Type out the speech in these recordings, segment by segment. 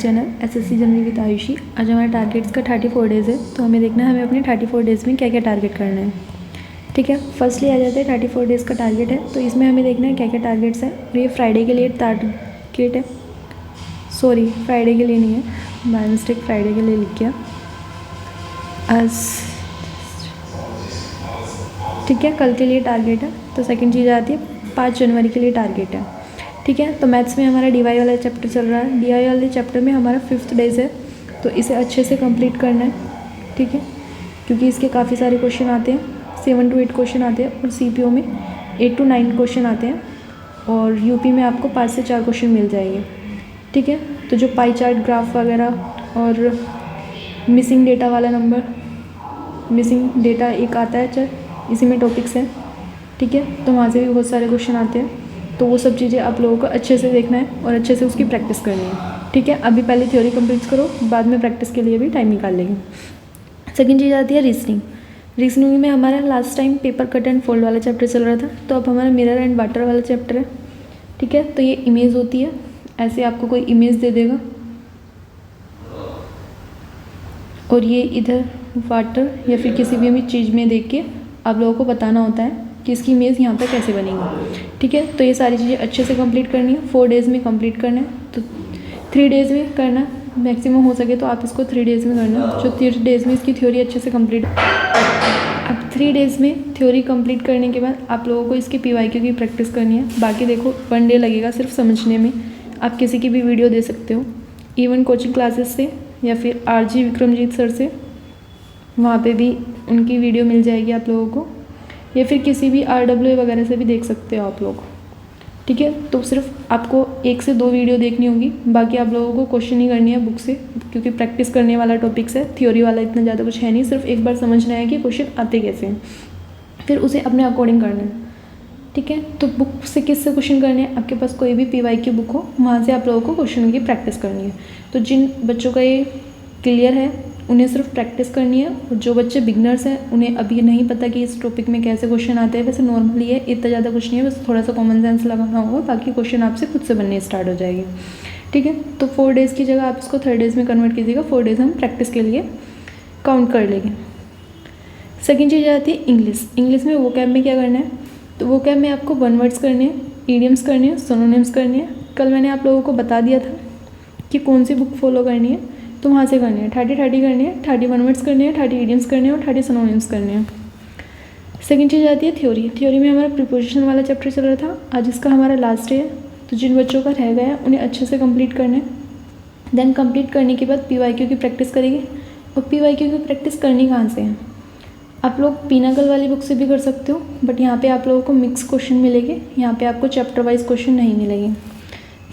Channel SSC journey with Ayushi. आज हमारे targets का 34 डेज़ है, तो हमें देखना है हमें अपने 34 डेज़ में क्या क्या टारगेट करना है। ठीक है, फर्स्टली आ जाते हैं 34 डेज़ का टारगेट है, तो इसमें हमें देखना है क्या क्या टारगेट्स हैं। और ये फ्राइडे के लिए टारगेट है, सॉरी फ्राइडे के लिए नहीं है, बाय मिस्टेक फ्राइडे के लिए लिख गया आज। ठीक है, कल के लिए टारगेट है। तो सेकंड चीज़ आती है 5 जनवरी के लिए टारगेट है। ठीक है, तो मैथ्स में हमारा डीवाई वाला चैप्टर चल रहा है। डीवाई वाले चैप्टर में हमारा 5th डेज है, तो इसे अच्छे से कंप्लीट करना है। ठीक है, क्योंकि इसके काफ़ी सारे क्वेश्चन आते हैं, 7 to 8 क्वेश्चन आते हैं, और सीपीओ में 8 to 9 क्वेश्चन आते हैं, और यूपी में आपको 5 से 4 क्वेश्चन मिल जाएंगे। ठीक है, तो जो पाई चार्ट, ग्राफ वगैरह और मिसिंग डेटा वाला नंबर, मिसिंग डेटा एक आता है चल, इसी में टॉपिक्स हैं। ठीक है, तो वहाँ से भी बहुत सारे क्वेश्चन आते हैं, तो वो सब चीज़ें आप लोगों को अच्छे से देखना है और अच्छे से उसकी प्रैक्टिस करनी है। ठीक है, अभी पहले थ्योरी कंप्लीट करो, बाद में प्रैक्टिस के लिए भी टाइम निकाल लेंगे। सेकंड चीज़ आती है रीजनिंग। रीजनिंग में हमारा last time paper cut and fold वाला चैप्टर चल रहा था, तो अब हमारा मिरर एंड वाटर वाला चैप्टर है। ठीक है, तो ये इमेज होती है, ऐसे आपको कोई इमेज दे देगा और ये इधर वाटर या फिर किसी भी हमें चीज़ में देख के आप लोगों को बताना होता है कि इसकी इमेज यहाँ पर कैसे बनेगी। ठीक है, तो ये सारी चीज़ें अच्छे से कंप्लीट करनी है, 4 डेज़ में कंप्लीट करना है, तो 3 डेज़ में करना मैक्सिमम हो सके तो आप इसको 3 डेज़ में करना, जो 3 डेज़ में इसकी थ्योरी अच्छे से कंप्लीट। अब 3 डेज़ में थ्योरी कंप्लीट करने के बाद आप लोगों को इसकी पीवाईक्यू की प्रैक्टिस करनी है। बाकी देखो 1 डे लगेगा सिर्फ समझने में, आप किसी की भी वीडियो दे सकते हो, इवन कोचिंग क्लासेस से या फिर आरजी विक्रमजीत सर से, वहाँ पे भी उनकी वीडियो मिल जाएगी आप लोगों को, या फिर किसी भी RWA वगैरह से भी देख सकते हो आप लोग। ठीक है, तो सिर्फ आपको 1 से 2 वीडियो देखनी होगी, बाकी आप लोगों को क्वेश्चन ही करनी है बुक से, क्योंकि प्रैक्टिस करने वाला टॉपिक्स है, थ्योरी वाला इतना ज़्यादा कुछ है नहीं, सिर्फ एक बार समझना है कि क्वेश्चन आते कैसे हैं, फिर उसे अपने अकॉर्डिंग करना है। ठीक है, तो बुक से किससे क्वेश्चन करने हैं, आपके पास कोई भी PYQ बुक हो, वहाँ से आप लोगों को क्वेश्चन की प्रैक्टिस करनी है। तो जिन बच्चों का ये क्लियर है उन्हें सिर्फ प्रैक्टिस करनी है, और जो बच्चे बिगनर्स हैं उन्हें अभी नहीं पता कि इस टॉपिक में कैसे क्वेश्चन आते हैं, वैसे नॉर्मली है, इतना ज़्यादा कुछ नहीं है, बस थोड़ा सा कॉमन सेंस लगाना होगा, बाकी क्वेश्चन आपसे खुद से बनने स्टार्ट हो जाएंगे। ठीक है, तो 4 डेज़ की जगह आप इसको 3 डेज़ में कन्वर्ट कीजिएगा, 4 डेज़ हम प्रैक्टिस के लिए काउंट कर लेंगे। सेकेंड चीज़ आती है इंग्लिश। इंग्लिश में वोकैब में क्या करना है, तो वोकैब में आपको 1 वर्ड्स करने हैं, ईडियम्स करने हैं, सिनोनिम्स करने हैं। कल मैंने आप लोगों को बता दिया था कि कौन सी बुक फॉलो करनी है, तो वहाँ से करनी है 30 करनी है, 30 1 वर्ड्स करने हैं, 30 ईडियम्स करने हैं और 30 सिनोनिम्स करने हैं। सेकंड चीज़ आती है थ्योरी। थ्योरी में हमारा प्रीपोजिशन वाला चैप्टर चल रहा था, आज इसका हमारा लास्ट डे है, तो जिन बच्चों का रह गया उन्हें अच्छे से कंप्लीट करना है। देन कंप्लीट करने के बाद PYQ की प्रैक्टिस करेंगे। और PYQ की प्रैक्टिस करनी कहाँ से है, आप लोग पिनाकल वाली बुक से भी कर सकते हो, बट यहाँ पर आप लोगों को मिक्स क्वेश्चन मिलेंगे, यहाँ पर आपको चैप्टर वाइज क्वेश्चन नहीं मिलेंगे।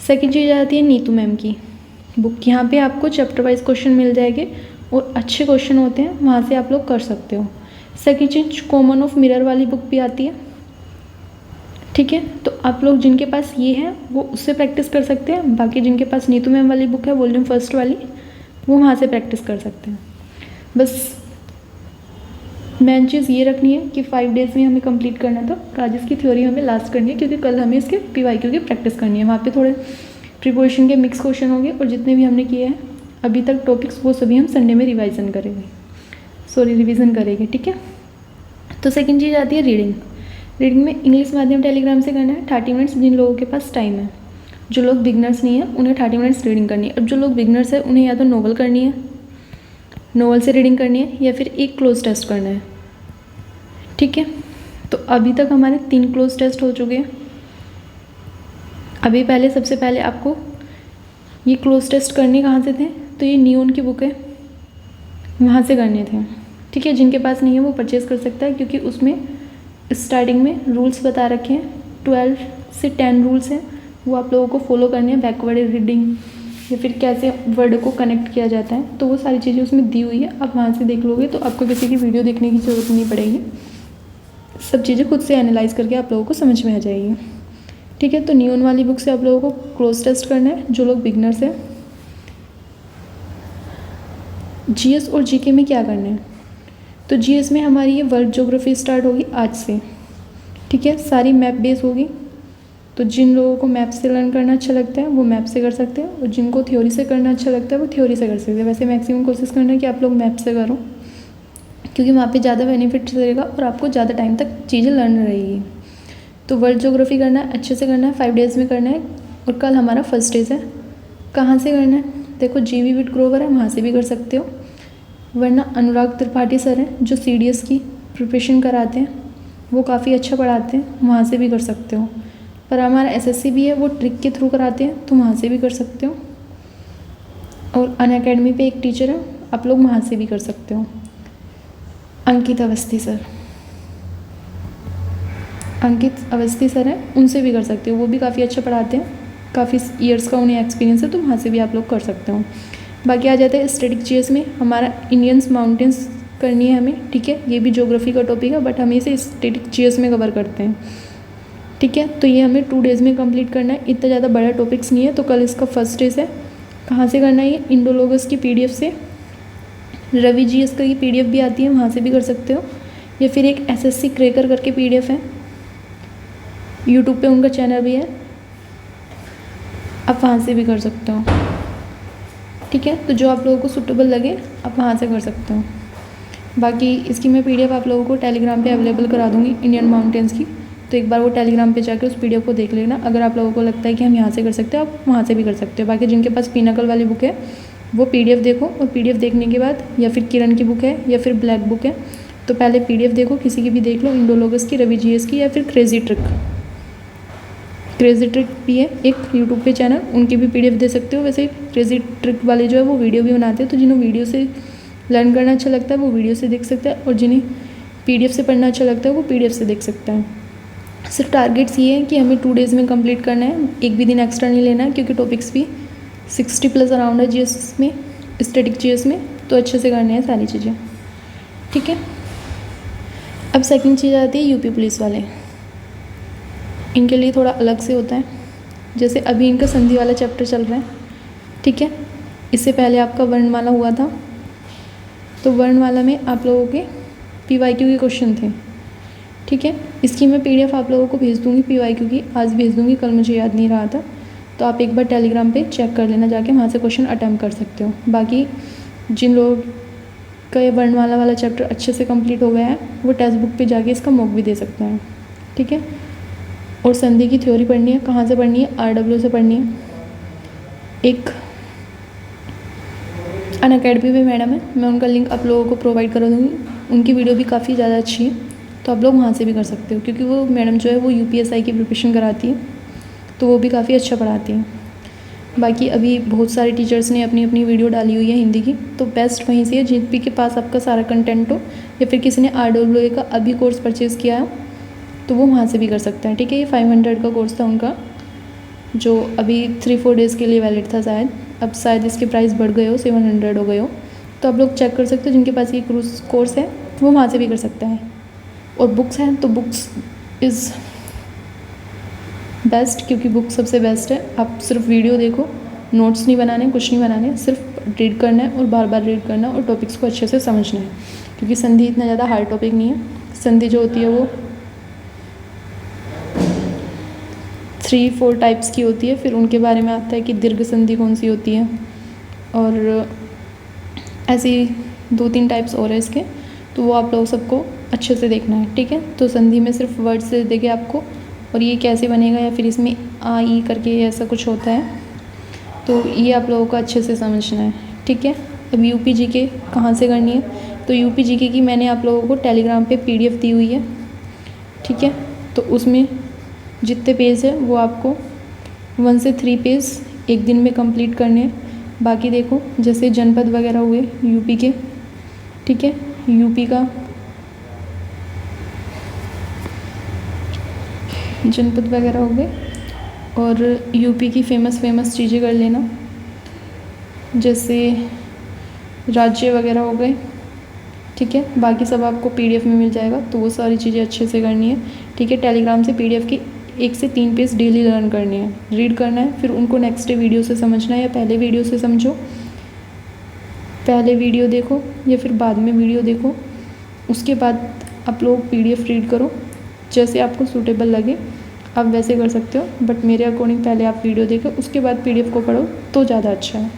सेकेंड चीज़ आती है नीतू मैम की बुक, यहाँ पे आपको चैप्टर वाइज क्वेश्चन मिल जाएंगे और अच्छे क्वेश्चन होते हैं, वहाँ से आप लोग कर सकते हो। सेकेंड चीज कॉमन ऑफ मिरर वाली बुक भी आती है। ठीक है, तो आप लोग जिनके पास ये है वो उससे प्रैक्टिस कर सकते हैं, बाकी जिनके पास नीतू मैम वाली बुक है वॉल्यूम 1 वाली, वो वहाँ से प्रैक्टिस कर सकते हैं। बस मेन चीज़ ये रखनी है कि 5 डेज़ में हमें कंप्लीट करना था, आज इसकी थ्योरी हमें लास्ट करनी है, क्योंकि कल हमें इसके PYQ की प्रैक्टिस करनी है, वहाँ पे थोड़े प्रीपोजिशन के मिक्स क्वेश्चन होंगे, और जितने भी हमने किए हैं अभी तक टॉपिक्स वो सभी हम संडे में रिवीजन करेंगे। ठीक है, तो सेकंड चीज़ आती है रीडिंग। रीडिंग में इंग्लिश माध्यम टेलीग्राम से करना है 30 मिनट्स, जिन लोगों के पास टाइम है। जो लोग बिगनर्स नहीं है उन्हें 30 मिनट्स रीडिंग करनी है। अब जो लोग बिगनर्स है उन्हें या तो नॉवल करनी है, नॉवल से रीडिंग करनी है, या फिर एक क्लोज टेस्ट करना है। ठीक है, तो अभी तक हमारे 3 क्लोज टेस्ट हो चुके हैं। अभी सबसे पहले आपको ये क्लोज टेस्ट करने कहाँ से थे, तो ये नियोन की बुक है, वहाँ से करने थे। ठीक है, जिनके पास नहीं है वो परचेज़ कर सकता है, क्योंकि उसमें स्टार्टिंग में रूल्स बता रखे हैं, 12 से 10 रूल्स हैं, वो आप लोगों को फॉलो करने हैं। बैकवर्ड रीडिंग या फिर कैसे वर्ड को कनेक्ट किया जाता है, तो वो सारी चीज़ें उसमें दी हुई है, आप वहाँ से देख लोगे तो आपको किसी की वीडियो देखने की ज़रूरत नहीं पड़ेगी, सब चीज़ें खुद से एनालाइज करके आप लोगों को समझ में आ जाएगी। ठीक है, तो नियोन वाली बुक से आप लोगों को क्लोज टेस्ट करना है, जो लोग बिगनर्स हैं। GS और GK में क्या करना है, तो GS में हमारी ये वर्ल्ड ज्योग्राफी स्टार्ट होगी आज से। ठीक है, सारी मैप बेस होगी, तो जिन लोगों को मैप से लर्न करना अच्छा लगता है वो मैप से कर सकते हैं, और जिनको थ्योरी से करना अच्छा लगता है वो थ्योरी से कर सकते हैं। वैसे मैक्सिमम कोशिश करना है कि आप लोग मैप से करो, क्योंकि वहाँ पे ज़्यादा बेनिफिट रहेगा और आपको ज़्यादा टाइम तक चीज़ें लर्न रहेगी। तो वर्ल्ड ज्योग्राफी करना है, अच्छे से करना है, 5 डेज़ में करना है, और कल हमारा फर्स्ट डेज़ है। कहाँ से करना है? देखो जीवी विट ग्रोवर है, वहाँ से भी कर सकते हो, वरना अनुराग त्रिपाठी सर हैं जो CDS की प्रिपरेशन कराते हैं, वो काफ़ी अच्छा पढ़ाते हैं, वहाँ से भी कर सकते हो। पर हमारा SSC भी है, वो ट्रिक के थ्रू कराते हैं, तो वहाँ से भी कर सकते हो। और अनअकैडमी पे एक टीचर है, आप लोग वहाँ से भी कर सकते हो। अंकित अवस्थी सर हैं, उनसे भी कर सकते हो, वो भी काफ़ी अच्छा पढ़ाते हैं, काफ़ी ईयर्स का उन्हें एक्सपीरियंस है, तो वहाँ से भी आप लोग कर सकते हो। बाकी आ जाता है स्टैटिक GS में, हमारा इंडियंस माउंटेन्स करनी है हमें, ठीक है। ये भी ज्योग्राफी का टॉपिक है, बट हम इसे स्टैटिक GS में कवर करते हैं, ठीक है। तो ये हमें 2 डेज़ में कंप्लीट करना है, इतना ज़्यादा बड़ा टॉपिक्स नहीं है। तो कल इसका फर्स्ट डेज़ है। कहाँ से करना है? ये इंडोलॉगस की PDF से, रवि GS की PDF भी आती है, वहाँ से भी कर सकते हो, या फिर एक SSC क्रैकर करके PDF है, यूट्यूब पे उनका चैनल भी है, आप वहाँ से भी कर सकते हो, ठीक है। तो जो आप लोगों को सूटेबल लगे आप वहाँ से कर सकते हो। बाकी इसकी मैं PDF आप लोगों को टेलीग्राम पे अवेलेबल करा दूँगी, इंडियन माउंटेन्स की, तो एक बार वो टेलीग्राम पे जाकर उस PDF को देख लेना। अगर आप लोगों को लगता है कि हम यहाँ से कर सकते हो, आप वहाँ से भी कर सकते हो। बाकी जिनके पास पिनाकल वाली बुक है वो PDF देखो, और PDF देखने के बाद, या फिर किरण की बुक है या फिर ब्लैक बुक है, तो पहले PDF देखो, किसी की भी देख लो, इंडोलॉगस की, रवि GS की, या फिर क्रेजी ट्रिक भी है एक यूट्यूब पे चैनल, उनकी भी PDF दे सकते हो। वैसे क्रेजी ट्रिक वाले जो है वो वीडियो भी बनाते हैं, तो जिन्हें वीडियो से लर्न करना अच्छा लगता है वो वीडियो से देख सकता है, और जिन्हें PDF से पढ़ना अच्छा लगता है वो PDF से देख सकता है। सिर्फ टारगेट्स ये है कि हमें 2 डेज़ में कंप्लीट करना है, एक भी दिन एक्स्ट्रा नहीं लेना है, क्योंकि टॉपिक्स भी 60+ अराउंड है GS में, स्टैटिक GS में, तो अच्छे से करने हैं सारी चीज़ें, ठीक है। अब सेकंड चीज़ आती है UP पुलिस वाले, इनके लिए थोड़ा अलग से होता है। जैसे अभी इनका संधि वाला चैप्टर चल रहा है, ठीक है। इससे पहले आपका वर्णमाला हुआ था, तो वर्णमाला में आप लोगों के PYQ के क्वेश्चन थे, ठीक है। इसकी मैं PDF आप लोगों को भेज दूँगी, PYQ की आज भेज दूँगी, कल मुझे याद नहीं रहा था, तो आप एक बार टेलीग्राम पे चेक कर लेना जाके, वहाँ से क्वेश्चन अटैम्प्ट कर सकते हो। बाकी जिन लोगों का ये वर्णमाला वाला चैप्टर अच्छे से कंप्लीट हो गया है वो टेक्स्ट बुक पे जाके इसका मॉक भी दे सकते हैं, ठीक है। और संधि की थ्योरी पढ़नी है, कहाँ से पढ़नी है? RW से पढ़नी है। एक अनअकैडमी पे मैडम है, मैं उनका लिंक आप लोगों को प्रोवाइड करा दूँगी, उनकी वीडियो भी काफ़ी ज़्यादा अच्छी है, तो आप लोग वहाँ से भी कर सकते हो, क्योंकि वो मैडम जो है वो UPSI की प्रिपरेशन कराती है, तो वो भी काफ़ी अच्छा पढ़ाती है। बाकी अभी बहुत सारे टीचर्स ने अपनी अपनी वीडियो डाली हुई है हिंदी की, तो बेस्ट वहीं से है, जिन भी के पास आपका सारा कंटेंट हो, या फिर किसी ने RWA का अभी कोर्स परचेज़ किया है तो वो वहाँ से भी कर सकता है, ठीक है। ये 500 का कोर्स था उनका, जो अभी 3-4 डेज़ के लिए वैलिड था शायद, अब शायद इसके प्राइस बढ़ गए हो, 700 हो गए हो, तो आप लोग चेक कर सकते हो। जिनके पास ये कोर्स है वो वहाँ से भी कर सकता है। और बुक्स हैं तो बुक्स इज़ बेस्ट, क्योंकि बुक सबसे बेस्ट है। आप सिर्फ वीडियो देखो, नोट्स नहीं बनाने, कुछ नहीं बनाने, सिर्फ रीड करना है और बार बार रीड करना है और टॉपिक्स को अच्छे से समझना है, क्योंकि संधि इतना ज़्यादा हार्ड टॉपिक नहीं है। संधि जो होती है वो 3-4 टाइप्स की होती है, फिर उनके बारे में आता है कि दीर्घ संधि कौन सी होती है, और ऐसी 2-3 टाइप्स और है इसके, तो वो आप लोग सबको अच्छे से देखना है, ठीक है। तो संधि में सिर्फ वर्ड से देंगे आपको, और ये कैसे बनेगा, या फिर इसमें आ ई करके ऐसा कुछ होता है, तो ये आप लोगों को अच्छे से समझना है, ठीक है। अब UP GK कहाँ से करनी है? तो UP GK की मैंने आप लोगों को टेलीग्राम पे PDF दी हुई है, ठीक है। तो उसमें जितने पेज है वो आपको 1 से 3 पेज एक दिन में कंप्लीट करने हैं। बाकी देखो जैसे जनपद वगैरह हुए UP के, ठीक है, UP का जनपद वगैरह हो गए, और UP की फेमस चीज़ें कर लेना, जैसे राज्य वगैरह हो गए, ठीक है। बाकी सब आपको PDF में मिल जाएगा, तो वो सारी चीज़ें अच्छे से करनी है, ठीक है। टेलीग्राम से PDF की 1 से 3 पेज डेली लर्न करनी है, रीड करना है, फिर उनको नेक्स्ट डे वीडियो से समझना है, या पहले वीडियो से समझो, पहले वीडियो देखो या फिर बाद में वीडियो देखो, उसके बाद आप लोग PDF रीड करो, जैसे आपको सूटेबल लगे। आप वैसे कर सकते हो, बट मेरे अकॉर्डिंग पहले आप वीडियो देखो, उसके बाद PDF को पढ़ो तो ज़्यादा अच्छा है,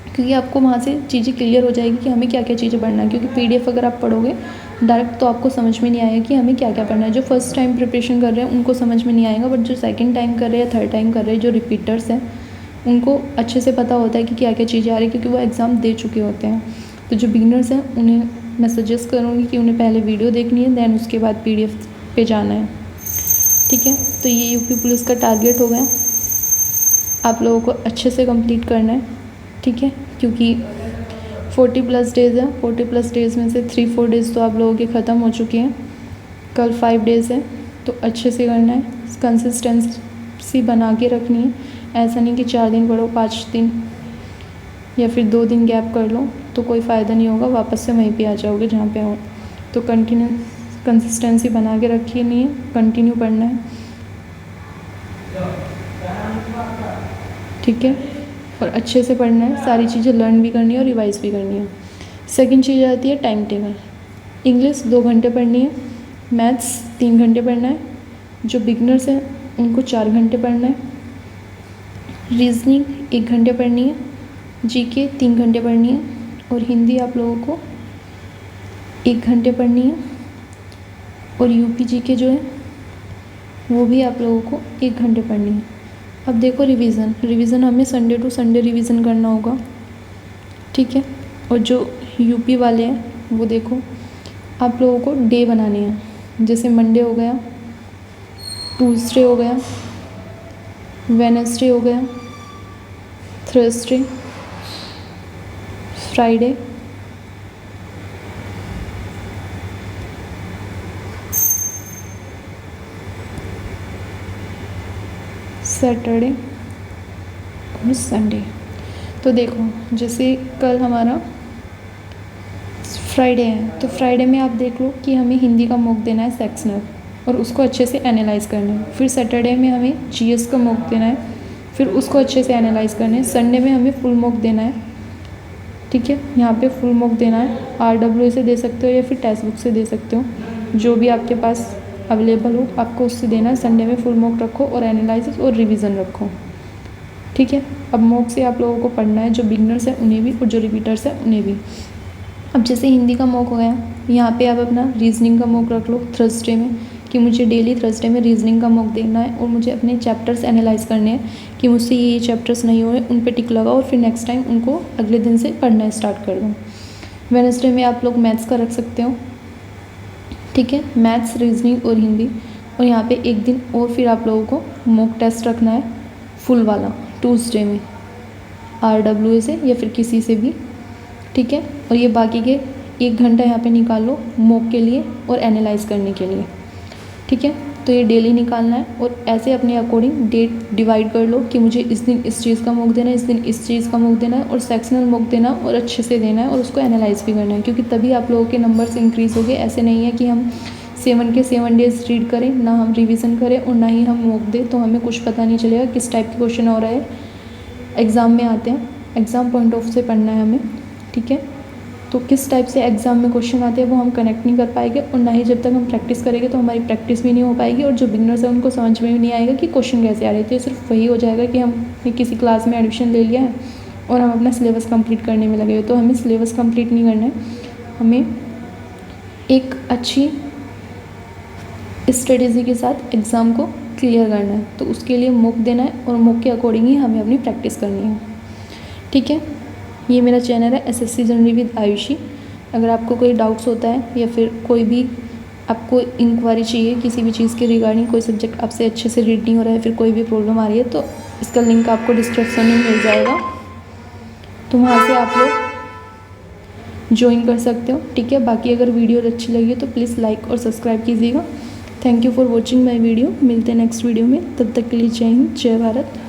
क्योंकि आपको वहाँ से चीज़ें क्लियर हो जाएगी कि हमें क्या क्या चीज़ें पढ़ना है। क्योंकि PDF अगर आप पढ़ोगे डायरेक्ट तो आपको समझ में नहीं आएगा कि हमें क्या क्या पढ़ना है। जो फर्स्ट टाइम प्रिपरेशन कर रहे हैं उनको समझ में नहीं आएगा, बट जो सेकंड टाइम कर रहे हैं, थर्ड टाइम कर रहे हैं, जो रिपीटर्स हैं उनको अच्छे से पता होता है कि क्या क्या चीज़ें आ रही है, क्योंकि वो एग्ज़ाम दे चुके होते हैं। तो जो बिगनर्स हैं उन्हें मैं सजेस्ट करूँगी कि उन्हें पहले वीडियो देखनी है, दैन उसके बाद PDF पे जाना है। ठीक है, तो ये यूपी पुलिस का टारगेट हो गया, आप लोगों को अच्छे से कंप्लीट करना है। ठीक है, क्योंकि 40+ डेज़ है, 40+ डेज़ में से 3-4 डेज़ तो आप लोगों के ख़त्म हो चुके हैं, कल 5 डेज़ है, तो अच्छे से करना है, कंसिस्टेंसी बना के रखनी है। ऐसा नहीं कि 4 दिन पढ़ो, 5 दिन या फिर 2 दिन गैप कर लो तो कोई फ़ायदा नहीं होगा, वापस से वहीं पे आ जाओगे जहाँ पे हो। तो कंसिस्टेंसी बना के रखी नहीं है, कंटिन्यू पढ़ना है। ठीक है, और अच्छे से पढ़ना है, सारी चीज़ें लर्न भी करनी है और रिवाइज़ भी करनी है। सेकंड चीज़ आती है टाइम टेबल। इंग्लिश 2 घंटे पढ़नी है, मैथ्स 3 घंटे पढ़ना है, जो बिगनर्स हैं उनको 4 घंटे पढ़ना है, रीजनिंग 1 घंटे पढ़नी है, GK 3 घंटे पढ़नी है, और हिंदी आप लोगों को 1 घंटे पढ़नी है, और UP GK जो है वो भी आप लोगों को 1 घंटे पढ़नी है। अब देखो रिवीज़न हमें संडे टू संडे रिवीज़न करना होगा। ठीक है, और जो UP वाले हैं वो देखो आप लोगों को डे बनाने हैं, जैसे मंडे हो गया, ट्यूसडे हो गया, वेडनेसडे हो गया, थर्सडे, फ्राइडे, सैटरडे और संडे। तो देखो जैसे कल हमारा फ्राइडे है, तो फ्राइडे में आप देख लो कि हमें हिंदी का मॉक देना है सेक्शनल, और उसको अच्छे से एनालाइज करना है। फिर सैटरडे में हमें GS का मॉक देना है, फिर उसको अच्छे से एनालाइज करना है। संडे में हमें फुल मॉक देना है। ठीक है, यहाँ पे फुल मॉक देना है, RWA से दे सकते हो या फिर टेक्स्ट बुक से दे सकते हो, जो भी आपके पास अवेलेबल हो आपको उससे देना है। संडे में फुल मॉक रखो और एनालिसिस और रिवीजन रखो। ठीक है, अब मॉक से आप लोगों को पढ़ना है, जो बिगनर्स हैं उन्हें भी और जो रिपीटर्स हैं उन्हें भी। अब जैसे हिंदी का मॉक हो गया, यहाँ पे आप अपना रीजनिंग का मॉक रख लो थर्सडे में, कि मुझे डेली थर्सडे में रीजनिंग का मॉक देना है और मुझे अपने चैप्टर्स एनालाइज करने हैं कि मुझसे ये चैप्टर्स नहीं हो रहे, उन पे टिक लगाओ और फिर नेक्स्ट टाइम उनको अगले दिन से पढ़ना स्टार्ट कर दो। वेडनेसडे में आप लोग मैथ्स का रख सकते हो। ठीक है, मैथ्स, रीजनिंग और हिंदी, और यहाँ पे एक दिन और फिर आप लोगों को मॉक टेस्ट रखना है फुल वाला ट्यूसडे में, RWA से या फिर किसी से भी। ठीक है, और ये बाकी के 1 घंटा यहाँ पे निकाल लो मॉक के लिए और एनालाइज करने के लिए। ठीक है, तो ये डेली निकालना है, और ऐसे अपने अकॉर्डिंग डेट डिवाइड कर लो कि मुझे इस दिन इस चीज़ का मॉक देना है, इस दिन इस चीज़ का मॉक देना है, और सेक्शनल मॉक देना और अच्छे से देना है, और उसको एनालाइज भी करना है, क्योंकि तभी आप लोगों के नंबर्स इंक्रीज़ हो गए। ऐसे नहीं है कि हम 7 के 7 डेज़ रीड करें, ना हम रिविज़न करें और ना ही हम मॉक दें, तो हमें कुछ पता नहीं चलेगा किस टाइप के क्वेश्चन हो रहा है, एग्ज़ाम में आते हैं। एग्ज़ाम पॉइंट ऑफ से पढ़ना है हमें। ठीक है, तो किस टाइप से एग्ज़ाम में क्वेश्चन आते हैं वो हम कनेक्ट नहीं कर पाएंगे, और ना ही जब तक हम प्रैक्टिस करेंगे तो हमारी प्रैक्टिस भी नहीं हो पाएगी, और जो बिगनर्स हैं उनको समझ में भी नहीं आएगा कि क्वेश्चन कैसे आ रहे थे। सिर्फ वही हो जाएगा कि हमने किसी क्लास में एडमिशन ले लिया है और हम अपना सिलेबस कंप्लीट करने में लगे हुए। तो हमें सिलेबस कंप्लीट नहीं करना है, हमें एक अच्छी स्ट्रेटेजी के साथ एग्ज़ाम को क्लियर करना है। तो उसके लिए मॉक देना है और मॉक के अकॉर्डिंग ही हमें अपनी प्रैक्टिस करनी है। ठीक है, ये मेरा चैनल है SSC जर्नी विद आयुषी। अगर आपको कोई डाउट्स होता है या फिर कोई भी आपको इंक्वायरी चाहिए किसी भी चीज़ के रिगार्डिंग, कोई सब्जेक्ट आपसे अच्छे से रीड नहीं हो रहा है, फिर कोई भी प्रॉब्लम आ रही है, तो इसका लिंक आपको डिस्क्रिप्शन में मिल जाएगा, तो वहाँ से आप लोग ज्वाइन कर सकते हो। ठीक है, बाकी अगर वीडियो अच्छी लगी तो प्लीज़ लाइक और सब्सक्राइब कीजिएगा। Thank you for watching my video. मिलते हैं नेक्स्ट वीडियो में, तब तक के लिए जय हिंद, जय भारत।